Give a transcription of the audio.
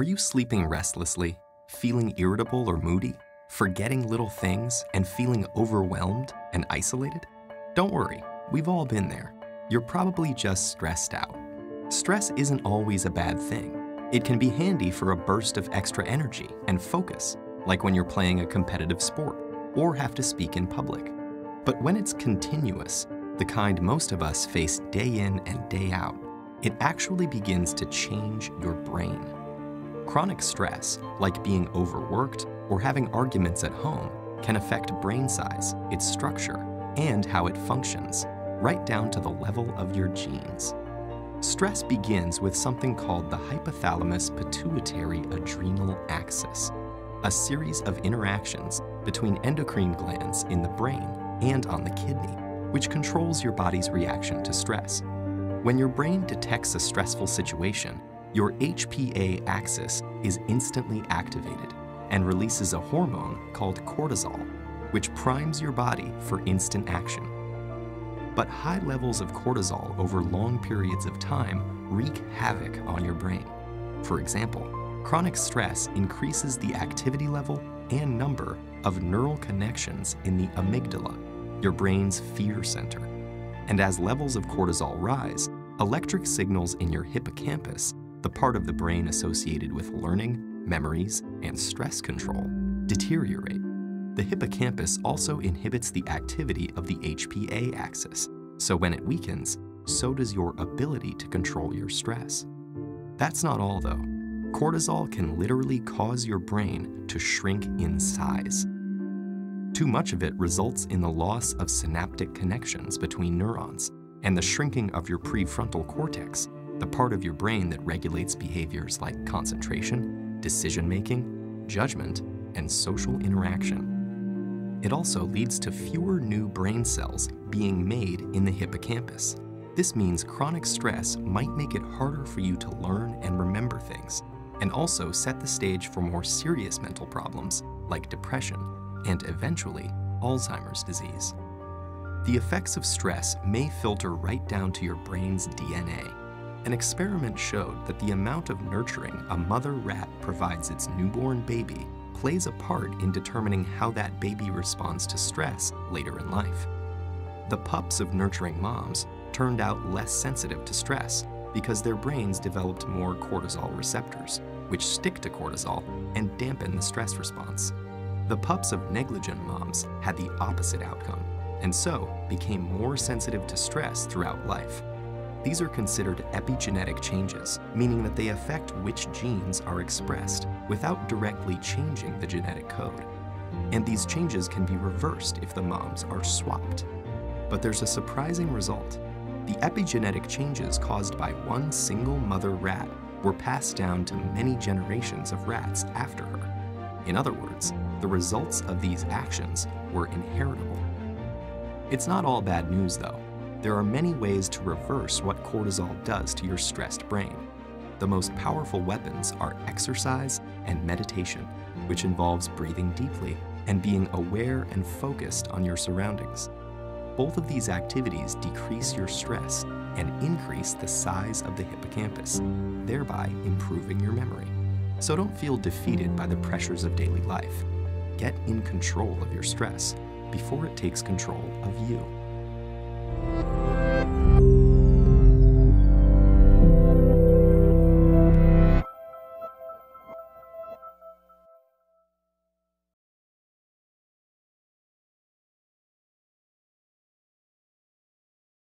Are you sleeping restlessly, feeling irritable or moody, forgetting little things, and feeling overwhelmed and isolated? Don't worry, we've all been there. You're probably just stressed out. Stress isn't always a bad thing. It can be handy for a burst of extra energy and focus, like when you're playing a competitive sport or have to speak in public. But when it's continuous, the kind most of us face day in and day out, it actually begins to change your brain. Chronic stress, like being overworked or having arguments at home, can affect brain size, its structure, and how it functions, right down to the level of your genes. Stress begins with something called the hypothalamus-pituitary-adrenal axis, a series of interactions between endocrine glands in the brain and on the kidney, which controls your body's reaction to stress. When your brain detects a stressful situation, your HPA axis is instantly activated and releases a hormone called cortisol, which primes your body for instant action. But high levels of cortisol over long periods of time wreak havoc on your brain. For example, chronic stress increases the activity level and number of neural connections in the amygdala, your brain's fear center. And as levels of cortisol rise, electric signals in your hippocampus, the part of the brain associated with learning, memories, and stress control, deteriorate. The hippocampus also inhibits the activity of the HPA axis, so when it weakens, so does your ability to control your stress. That's not all though. Cortisol can literally cause your brain to shrink in size. Too much of it results in the loss of synaptic connections between neurons and the shrinking of your prefrontal cortex, the part of your brain that regulates behaviors like concentration, decision-making, judgment, and social interaction. It also leads to fewer new brain cells being made in the hippocampus. This means chronic stress might make it harder for you to learn and remember things, and also set the stage for more serious mental problems like depression and eventually Alzheimer's disease. The effects of stress may filter right down to your brain's DNA. An experiment showed that the amount of nurturing a mother rat provides its newborn baby plays a part in determining how that baby responds to stress later in life. The pups of nurturing moms turned out less sensitive to stress because their brains developed more cortisol receptors, which stick to cortisol and dampen the stress response. The pups of negligent moms had the opposite outcome, and so became more sensitive to stress throughout life. These are considered epigenetic changes, meaning that they affect which genes are expressed without directly changing the genetic code. And these changes can be reversed if the moms are swapped. But there's a surprising result. The epigenetic changes caused by one single mother rat were passed down to many generations of rats after her. In other words, the results of these actions were inheritable. It's not all bad news though. There are many ways to reverse what cortisol does to your stressed brain. The most powerful weapons are exercise and meditation, which involves breathing deeply and being aware and focused on your surroundings. Both of these activities decrease your stress and increase the size of the hippocampus, thereby improving your memory. So don't feel defeated by the pressures of daily life. Get in control of your stress before it takes control of you.